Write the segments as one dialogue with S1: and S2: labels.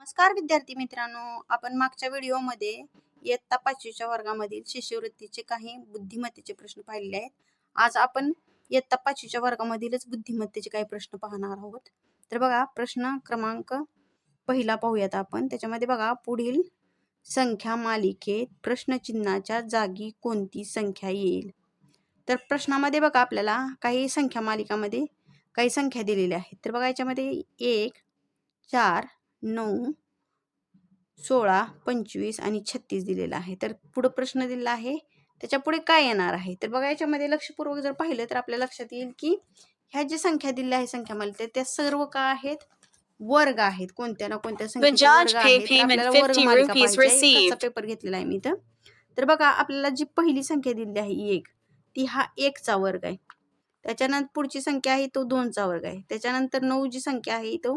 S1: नमस्कार विद्यार्थी मित्रांनो, आपण मागच्या व्हिडिओमध्ये इयत्ता 5वीच्या वर्गामधील शिष्यवृत्तीचे काही बुद्धिमत्तेचे प्रश्न पाहिलेले आहेत. आज आपण इयत्ता 5वीच्या वर्गामधीलच बुद्धिमत्तेचे काही प्रश्न पाहणार आहोत. तर बघा, प्रश्न क्रमांक पहिला पाहूयात आपण. त्याच्यामध्ये बघा, पुढील संख्या मालिकेत प्रश्नचिन्हाच्या जागी कोणती संख्या येईल? तर प्रश्नामध्ये बघा, आपल्याला काही संख्या मालिकामध्ये काही संख्या दिलेल्या आहेत. तर बघा, याच्यामध्ये 1, 4, 9, 16, 25 आणि 36 दिलेला आहे. तर पुढे प्रश्न दिलेला आहे, त्याच्या पुढे काय येणार आहे? तर बघा, याच्यामध्ये लक्षपूर्वक जर पाहिलं तर आपल्या लक्षात येईल की ह्या ज्या संख्या दिलेल्या आहे संख्या मालिकेत, त्या सर्व काय आहेत? वर्ग आहेत. कोणत्या ना कोणत्या संख्येचे वर्ग आहेत. तर आपल्याला वर्ग मालिका पाहिजे आहे. कच्चा पेपर घेतलेला आहे मी इथं. तर बघा, आपल्याला जी पहिली संख्या दिलेली आहे 1, ती हा 1चा वर्ग आहे. त्याच्यानंतर पुढची संख्या आहे तो 2चा वर्ग आहे. त्याच्यानंतर 9 जी संख्या आहे तो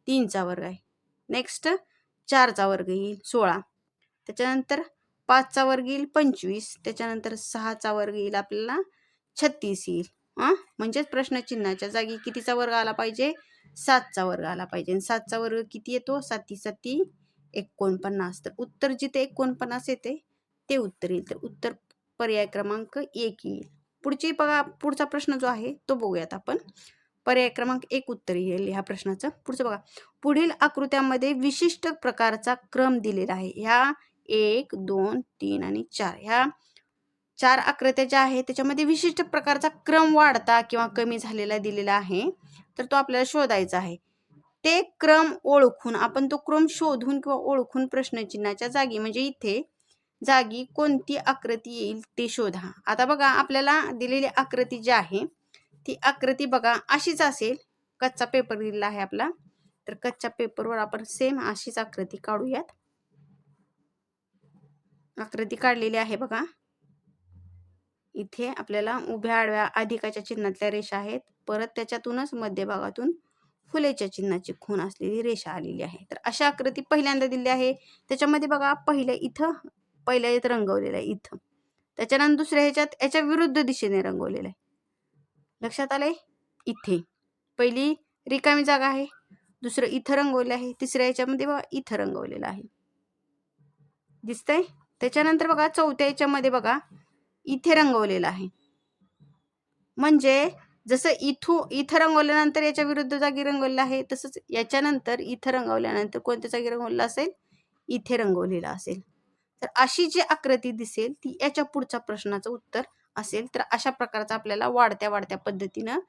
S1: 3चा वर्ग आहे. नेक्स्ट 4चा वर्ग येईल 16. त्याच्यानंतर 5चा वर्ग येईल 25. त्याच्यानंतर 6चा वर्ग येईल आपल्याला 36 येईल. म्हणजेच प्रश्नचिन्हाच्या जागी कितीचा वर्ग आला पाहिजे? 7चा वर्ग आला पाहिजे. आणि 7चा वर्ग किती येतो? 7 7 49. तर उत्तर जिथे 49 येते ते उत्तर येईल. तर उत्तर पर्याय क्रमांक 1 येईल. पुढची बघा, पुढचा प्रश्न जो आहे तो बघूयात आपण. पर्याय क्रमांक 1 उत्तर येईल ह्या प्रश्नाचं. पुढचं बघा, पुढील आकृत्यामध्ये विशिष्ट प्रकारचा क्रम दिलेला आहे. ह्या 1, 2, 3 आणि 4 ह्या 4 आकृत्या ज्या आहेत त्याच्यामध्ये विशिष्ट प्रकारचा क्रम वाढता किंवा कमी झालेला दिलेला आहे. तर तो आपल्याला शोधायचा आहे. ते क्रम ओळखून आपण तो क्रम शोधून किंवा ओळखून प्रश्नचिन्हाच्या जागी म्हणजे इथे जागी कोणती आकृती येईल ते शोधा. आता बघा, आपल्याला दिलेली आकृती जी आहे ती आकृती बघा अशीच असेल. कच्चा पेपर दिलेला आहे आपला. तर कच्च्या पेपरवर आपण सेम अशीच आकृती काढूयात. आकृती काढलेली आहे बघा. इथे आपल्याला उभ्या आडव्या अधिकाच्या चिन्हातल्या रेषा आहेत. परत त्याच्यातूनच मध्यभागातून फुलेच्या चिन्हाची खूण असलेली रेषा आलेली आहे. तर अशा आकृती पहिल्यांदा दिली आहे. त्याच्यामध्ये बघा, पहिल्या इथं रंगवलेलं आहे इथं. त्याच्यानंतर दुसऱ्या ह्याच्यात याच्या विरुद्ध दिशेने रंगवलेलं आहे. लक्षात आलंय? इथे पहिली रिकामी जागा आहे, दुसरं इथं रंगवलेलं आहे, तिसऱ्या ह्याच्यामध्ये बघा इथं रंगवलेलं आहे. दिसतंय? त्याच्यानंतर बघा, चौथ्या ह्याच्यामध्ये बघा इथे रंगवलेलं आहे. म्हणजे जसं इथं रंगवल्यानंतर याच्या विरुद्ध जागी रंगवलेलं आहे, तसंच याच्यानंतर इथं रंगवल्यानंतर कोणत्या जागी रंगवलेलं असेल? इथे रंगवलेलं असेल. तर अशी जी आकृती दिसेल ती याच्या पुढच्या प्रश्नाचं उत्तर असेल. तर अशा प्रकारचा आपल्याला वाढत्या पद्धतीनं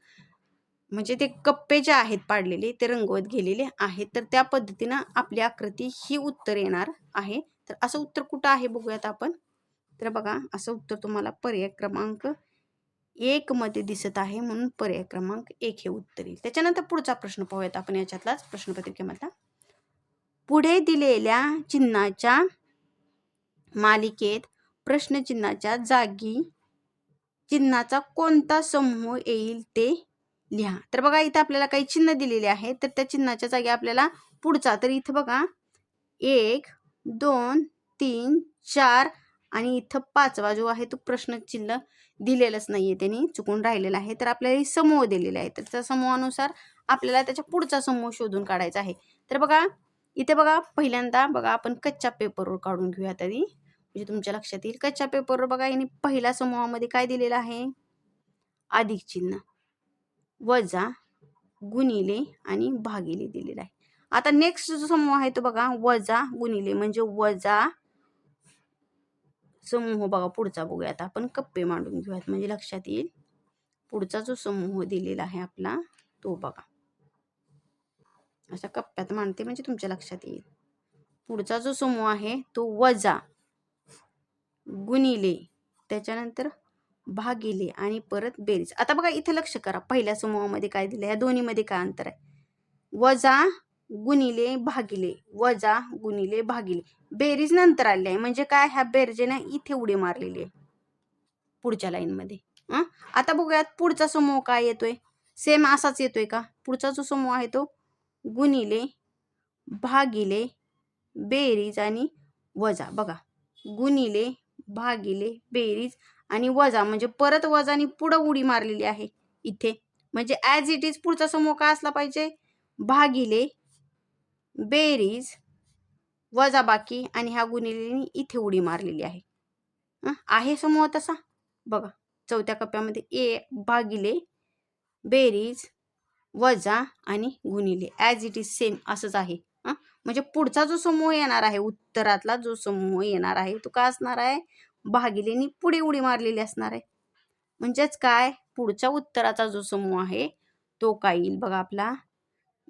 S1: म्हणजे ते कप्पे जे आहेत पाडलेले ते रंगवत गेलेले आहेत. तर त्या पद्धतीनं आपली आकृती ही उत्तर येणार आहे. तर असं उत्तर कुठं आहे बघूयात आपण. तर बघा, असं उत्तर तुम्हाला पर्याय क्रमांक 1 मध्ये दिसत आहे, म्हणून पर्याय क्रमांक 1 हे उत्तर येईल. त्याच्यानंतर पुढचा प्रश्न पाहूयात आपण याच्यातलाच प्रश्नपत्रिकेमधला. पुढे दिलेल्या चिन्हाच्या मालिकेत प्रश्नचिन्हाच्या जागी चिन्हाचा कोणता समूह येईल ते लिहा. तर बघा, इथं आपल्याला काही चिन्ह दिलेले आहेत. तर त्या चिन्हाच्या जागी आपल्याला पुढचा, तर इथं बघा 1, 2, 3, 4 आणि इथं 5वा जो आहे तो प्रश्नचिन्ह दिलेलंच नाहीये, त्यांनी चुकून राहिलेला आहे. तर आपल्याला समूह दिलेले आहे. तर त्या समूहानुसार आपल्याला त्याच्या पुढचा समूह शोधून काढायचा आहे. तर बघा, इथे बघा, पहिल्यांदा बघा आपण कच्च्या पेपरवर काढून घेऊया तरी म्हणजे तुमच्या लक्षात येईल. कच्च्या पेपरवर बघा, यांनी पहिल्या समूहामध्ये काय दिलेलं आहे? अधिक चिन्ह, वजा, गुणिले आणि भागिले दिलेला आहे. आता नेक्स्ट जो समूह आहे तो बघा वजा गुणिले म्हणजे वजा समूह. बघा पुढचा बघूया आता आपण. कप्पे मांडून घेऊयात म्हणजे लक्षात येईल. पुढचा जो समूह दिलेला आहे आपला तो बघा अशा कप्प्यात मांडते म्हणजे तुमच्या लक्षात येईल. पुढचा जो समूह आहे तो वजा गुणिले त्याच्यानंतर भागिले आणि परत बेरीज. आता बघा, इथे लक्ष करा, पहिल्या समूहामध्ये काय दिलं, या दोन्हीमध्ये काय अंतर आहे? वजा गुणिले भागिले, वजा गुणिले भागिले, बेरीज नंतर आली आहे. म्हणजे काय, ह्या बेरजेने इथे उडी मारलेली आहे पुढच्या लाईनमध्ये. आता बघूयात पुढचा समूह काय येतोय. सेम असाच येतोय का? पुढचा जो समूह आहे तो गुणिले भागिले बेरीज आणि वजा. बघा, गुणिले भागिले बेरीज आणि वजा म्हणजे परत वजा आणि पुढं उडी मारलेली आहे इथे. म्हणजे ॲज इट इज पुढचा समूह काय असला पाहिजे? भागिले बेरीज वजाबाकी आणि ह्या गुणिलेने इथे उडी मारलेली आहे. आहे समूह तसा बघा. चौथ्या कप्प्यामध्ये ए भागिले बेरीज वजा आणि गुणिले ॲज इट इज सेम असंच आहे. म्हणजे पुढचा जो समूह येणार आहे, उत्तरातला जो समूह येणार आहे तो काय असणार आहे, भागिलेनी पुढे उडी मारलेली असणार आहे. म्हणजेच काय, पुढच्या उत्तराचा जो समूह आहे तो काय येईल बघा आपला,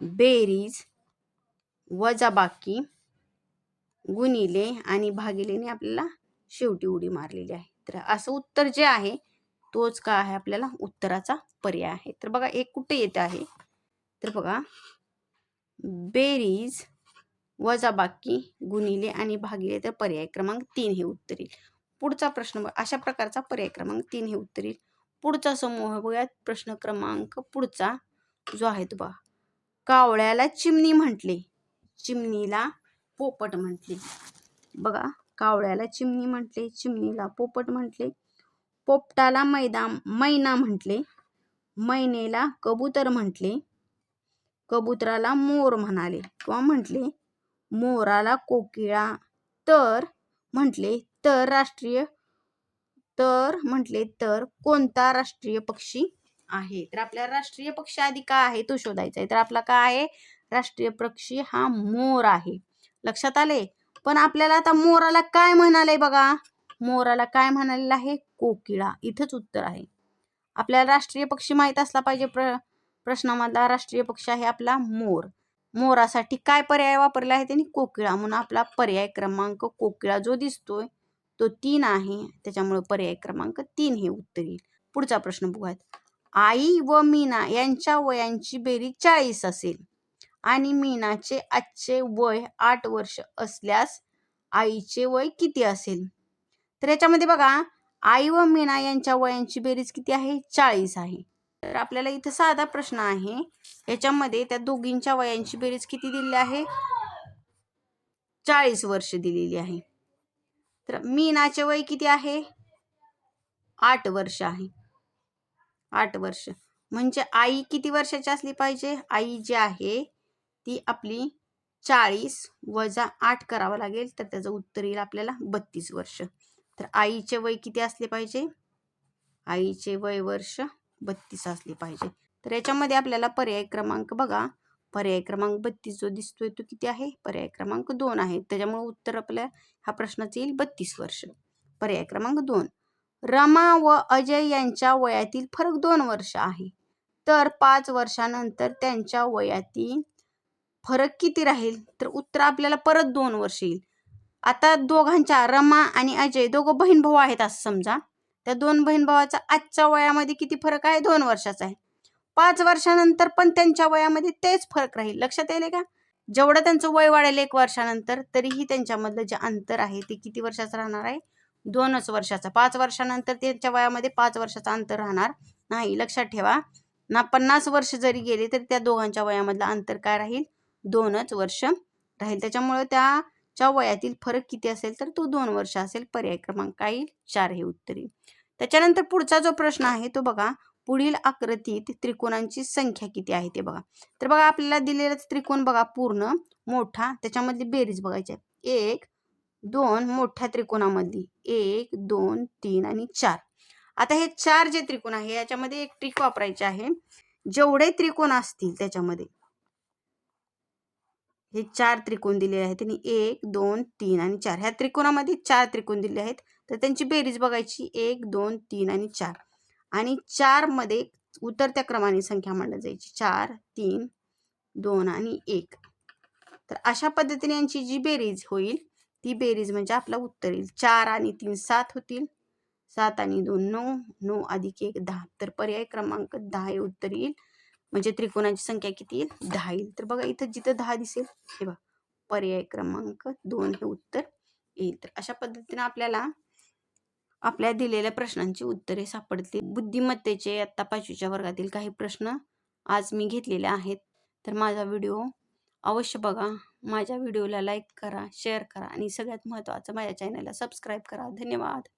S1: बेरीज वजाबाकी गुणिले आणि भागिलेने आपल्याला शेवटी उडी मारलेली आहे. तर असं उत्तर जे आहे तोच काय आहे, आपल्याला उत्तराचा पर्याय आहे. तर बघा एक कुठे येत आहे, तर बघा बेरीज वजाबाकी गुणिले आणि भागिले, तर पर्याय क्रमांक 3 हे उत्तर येईल. पुढचा प्रश्न बघा, अशा प्रकारचा पर्याय क्रमांक 3 हे उत्तर येईल. पुढचा समूह बघूयात. प्रश्न क्रमांक पुढचा जो आहे तो बघा, कावळ्याला चिमणी म्हटले, चिमणीला पोपट म्हटले. बघा, कावळ्याला चिमणी म्हटले, चिमणीला पोपट म्हटले, पोपटाला मैना म्हटले, मैनेला कबूतर म्हटले, कबुतराला मोर म्हणाले किंवा म्हटले, मोराला कोकिळा तर म्हटले, तर कोणता राष्ट्रीय पक्षी आहे. तर आपल्याला राष्ट्रीय पक्षी आधी काय आहे तो शोधायचा आहे. तर आपला काय आहे, राष्ट्रीय पक्षी हा मोर आहे. लक्षात आले. पण आपल्याला आता मोराला काय म्हणाले बघा, मोराला काय म्हणालेलं आहे, कोकिळा. इथंच उत्तर आहे. आपल्याला राष्ट्रीय पक्षी माहित असला पाहिजे. प्रश्नामधला राष्ट्रीय पक्षी आहे आपला मोर. मोरासाठी काय पर्याय वापरला आहे त्यांनी, कोकिळा. म्हणून आपला पर्याय क्रमांक कोकिळा जो दिसतोय तो 3 आहे. त्याच्यामुळे पर्याय क्रमांक 3 हे उत्तर येईल. पुढचा प्रश्न बघूयात. आई व मीना यांच्या वयांची बेरीज 40 असेल आणि मीनाचे आजचे वय 8 वर्ष असल्यास आईचे वय किती असेल. तर याच्यामध्ये बघा, आई व मीना यांच्या वयांची बेरीज किती आहे, 40 आहे. तर आपल्याला इथं साधा प्रश्न आहे. याच्यामध्ये त्या दोघींच्या वयांची बेरीज किती दिलेली आहे, 40 वर्ष दिलेली आहे. तर मीनाचे वय किती आहे, 8 वर्ष आहे. 8 वर्ष म्हणजे आई किती वर्षाची असली पाहिजे, आई जी आहे ती आपली 40 वजा 8 करावं लागेल. तर त्याचं उत्तर येईल आपल्याला 32 वर्ष. तर आईचे वय किती असले पाहिजे, आईचे वय वर्ष 32 असले पाहिजे. तर याच्यामध्ये आपल्याला पर्याय क्रमांक बघा, पर्याय क्रमांक 32 जो दिसतोय तो किती आहे, पर्याय क्रमांक 2 आहे. त्याच्यामुळे उत्तर आपल्या ह्या प्रश्नाचं येईल 32 वर्ष. पर्याय क्रमांक 2. रमा व अजय यांच्या वयातील फरक 2 वर्ष आहे. तर 5 वर्षानंतर त्यांच्या वयातील फरक किती राहील. तर उत्तर आपल्याला परत 2 वर्ष येईल. आता दोघांच्या, रमा आणि अजय दोघं बहीण भाऊ आहेत असं समजा. त्या 2 बहीण भावाचा आजच्या वयामध्ये किती फरक आहे, 2 वर्षाचा आहे. 5 वर्षानंतर पण त्यांच्या वयामध्ये तेच फरक राहील. लक्षात येईल का, जेवढं त्यांचं वय वाढेल 1 वर्षानंतर तरीही त्यांच्यामधलं जे अंतर आहे ते किती वर्षाचं राहणार आहे, 2च वर्षाचा. 5 वर्षानंतर त्यांच्या वयामध्ये 5 वर्षाचं अंतर राहणार नाही. लक्षात ठेवा ना, 50 वर्ष जरी गेले तरी त्या दोघांच्या वयामधलं अंतर काय राहील, 2च वर्ष राहील. त्याच्यामुळे त्याच्या वयातील फरक किती असेल, तर तो 2 वर्ष असेल. पर्याय क्रमांक काय येईल, 4 हे उत्तर येईल. त्याच्यानंतर पुढचा जो प्रश्न आहे तो बघा, पुढील आकृतीत त्रिकोणांची संख्या किती आहे ते बघा. तर बघा, आपल्याला दिलेला त्रिकोण बघा पूर्ण मोठा, त्याच्यामधली बेरीज बघायची आहे. 1, 2 मोठ्या त्रिकोणामधली 1, 2, 3 आणि 4. आता हे 4 जे त्रिकोण आहे याच्यामध्ये एक ट्रिक वापरायची आहे. जेवढे त्रिकोण असतील त्याच्यामध्ये, हे 4 त्रिकोण दिलेले आहेत त्यांनी 1, 2, 3 आणि 4. ह्या त्रिकोणामध्ये 4 त्रिकोण दिले आहेत. तर त्यांची बेरीज बघायची 1, 2, 3 आणि 4. आणि 4 मध्ये उतरत्या क्रमाने संख्या मांडली जायची, 4, 3, 2 आणि 1. तर अशा पद्धतीने यांची जी बेरीज होईल ती बेरीज म्हणजे आपला उत्तर येईल. 4 आणि 3 7 होतील, 7 आणि 2 9, 9 अधिक 1 10. तर पर्याय क्रमांक 10 हे उत्तर येईल. म्हणजे त्रिकोणाची संख्या किती येईल, 10 येईल. तर बघा इथं जिथं 10 दिसेल हे बघा, पर्याय क्रमांक 2 हे उत्तर येईल. तर अशा पद्धतीने आपल्याला आपल्या दिलेल्या प्रश्नांची उत्तरे सापडतील. बुद्धिमत्तेचे आता 5वीच्या वर्गातील काही प्रश्न आज मी घेतलेले आहेत. तर माझा व्हिडिओ अवश्य बघा. माझ्या व्हिडिओला लाईक करा, शेअर करा आणि सगळ्यात महत्त्वाचं माझ्या चॅनलला सबस्क्राईब करा. धन्यवाद.